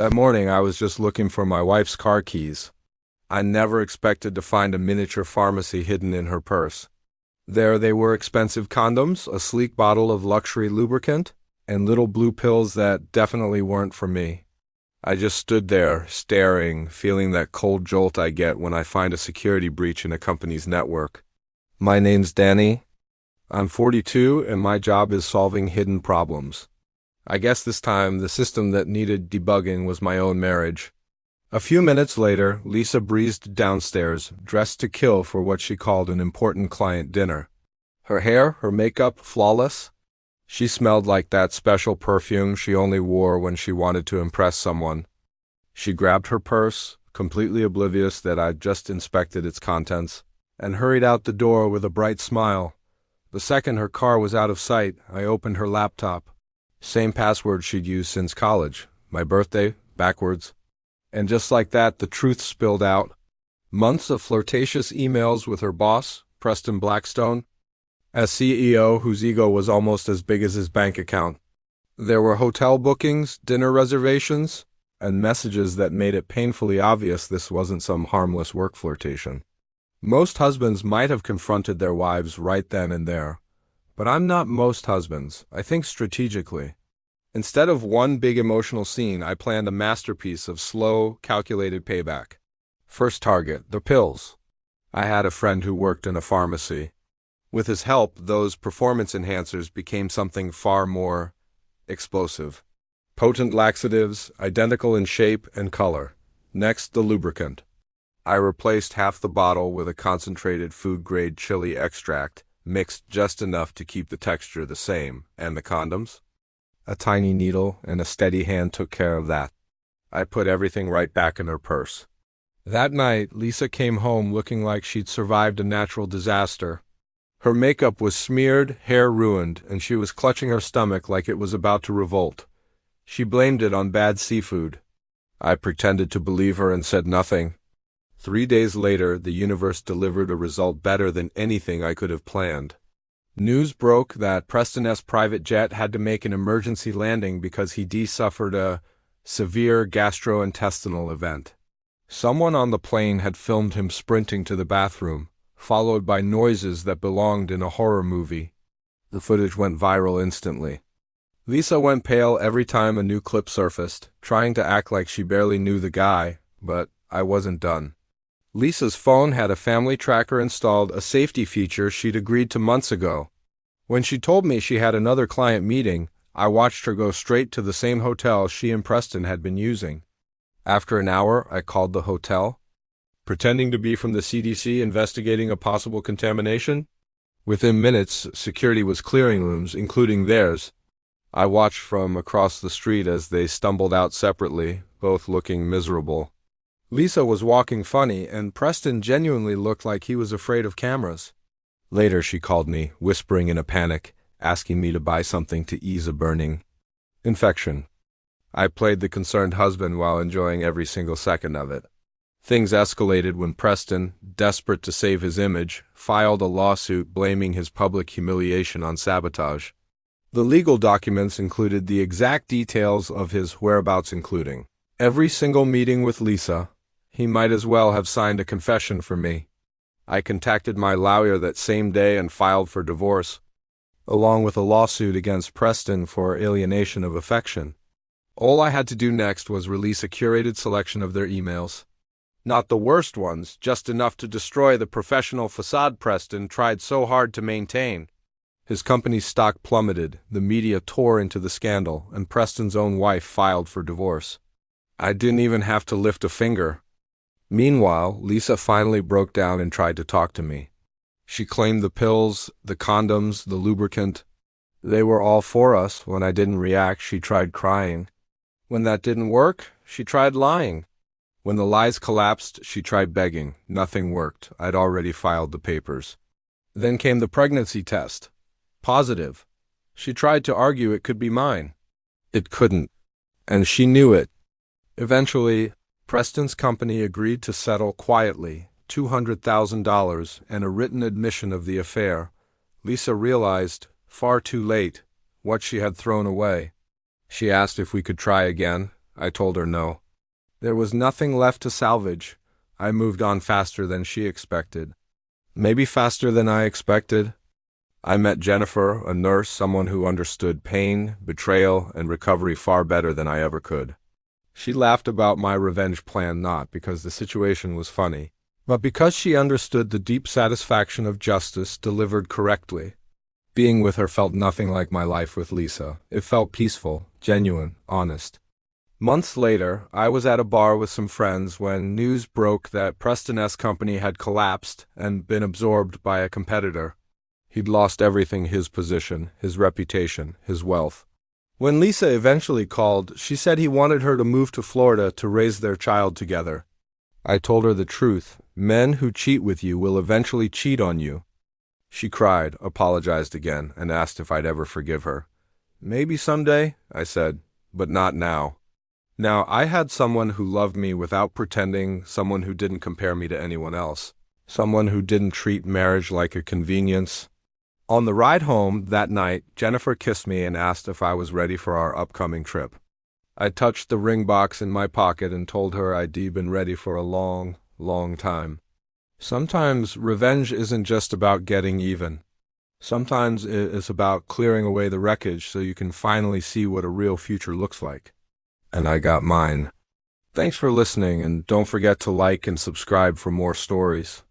That morning, I was just looking for my wife's car keys. I never expected to find a miniature pharmacy hidden in her purse. There they were, expensive condoms, a sleek bottle of luxury lubricant, and little blue pills that definitely weren't for me. I just stood there, staring, feeling that cold jolt I get when I find a security breach in a company's network. My name's Danny. I'm 42, and my job is solving hidden problems. I guess this time the system that needed debugging was my own marriage. A few minutes later, Lisa breezed downstairs, dressed to kill for what she called an important client dinner. Her hair, her makeup, flawless. She smelled like that special perfume she only wore when she wanted to impress someone. She grabbed her purse, completely oblivious that I'd just inspected its contents, and hurried out the door with a bright smile. The second her car was out of sight, I opened her laptop. Same password she'd used since college. My birthday, backwards. And just like that, the truth spilled out. Months of flirtatious emails with her boss, Preston Blackstone, a CEO whose ego was almost as big as his bank account. There were hotel bookings, dinner reservations, and messages that made it painfully obvious this wasn't some harmless work flirtation. Most husbands might have confronted their wives right then and there. But I'm not most husbands. I think strategically. Instead of one big emotional scene, I planned a masterpiece of slow, calculated payback. First target, the pills. I had a friend who worked in a pharmacy. With his help, those performance enhancers became something far more explosive. Potent laxatives, identical in shape and color. Next, the lubricant. I replaced half the bottle with a concentrated food-grade chili extract, mixed just enough to keep the texture the same. And the condoms? A tiny needle and a steady hand took care of that. I put everything right back in her purse. That night, Lisa came home looking like she'd survived a natural disaster. Her makeup was smeared, hair ruined, and she was clutching her stomach like it was about to revolt. She blamed it on bad seafood. I pretended to believe her and said nothing. 3 days later, the universe delivered a result better than anything I could have planned. News broke that Preston's private jet had to make an emergency landing because he suffered a severe gastrointestinal event. Someone on the plane had filmed him sprinting to the bathroom, followed by noises that belonged in a horror movie. The footage went viral instantly. Lisa went pale every time a new clip surfaced, trying to act like she barely knew the guy, but I wasn't done. Lisa's phone had a family tracker installed, a safety feature she'd agreed to months ago. When she told me she had another client meeting, I watched her go straight to the same hotel she and Preston had been using. After an hour, I called the hotel, pretending to be from the CDC investigating a possible contamination. Within minutes, security was clearing rooms, including theirs. I watched from across the street as they stumbled out separately, both looking miserable. Lisa was walking funny, and Preston genuinely looked like he was afraid of cameras. Later, she called me, whispering in a panic, asking me to buy something to ease a burning infection. I played the concerned husband while enjoying every single second of it. Things escalated when Preston, desperate to save his image, filed a lawsuit blaming his public humiliation on sabotage. The legal documents included the exact details of his whereabouts, including every single meeting with Lisa. He might as well have signed a confession for me. I contacted my lawyer that same day and filed for divorce, along with a lawsuit against Preston for alienation of affection. All I had to do next was release a curated selection of their emails. Not the worst ones, just enough to destroy the professional facade Preston tried so hard to maintain. His company's stock plummeted, the media tore into the scandal, and Preston's own wife filed for divorce. I didn't even have to lift a finger. Meanwhile, Lisa finally broke down and tried to talk to me. She claimed the pills, the condoms, the lubricant. They were all for us. When I didn't react, she tried crying. When that didn't work, she tried lying. When the lies collapsed, she tried begging. Nothing worked. I'd already filed the papers. Then came the pregnancy test. Positive. She tried to argue it could be mine. It couldn't. And she knew it. Eventually, Preston's company agreed to settle quietly, $200,000 and a written admission of the affair. Lisa realized, far too late, what she had thrown away. She asked if we could try again, I told her no. There was nothing left to salvage. I moved on faster than she expected. Maybe faster than I expected. I met Jennifer, a nurse, someone who understood pain, betrayal, and recovery far better than I ever could. She laughed about my revenge plan not because the situation was funny, but because she understood the deep satisfaction of justice delivered correctly. Being with her felt nothing like my life with Lisa. It felt peaceful, genuine, honest. Months later, I was at a bar with some friends when news broke that Preston S. Company had collapsed and been absorbed by a competitor. He'd lost everything: his position, his reputation, his wealth. When Lisa eventually called, she said he wanted her to move to Florida to raise their child together. I told her the truth. Men who cheat with you will eventually cheat on you. She cried, apologized again, and asked if I'd ever forgive her. Maybe someday, I said, but not now. Now, I had someone who loved me without pretending, someone who didn't compare me to anyone else, someone who didn't treat marriage like a convenience. On the ride home that night, Jennifer kissed me and asked if I was ready for our upcoming trip. I touched the ring box in my pocket and told her I'd been ready for a long, long time. Sometimes revenge isn't just about getting even. Sometimes it's about clearing away the wreckage so you can finally see what a real future looks like. And I got mine. Thanks for listening, and don't forget to like and subscribe for more stories.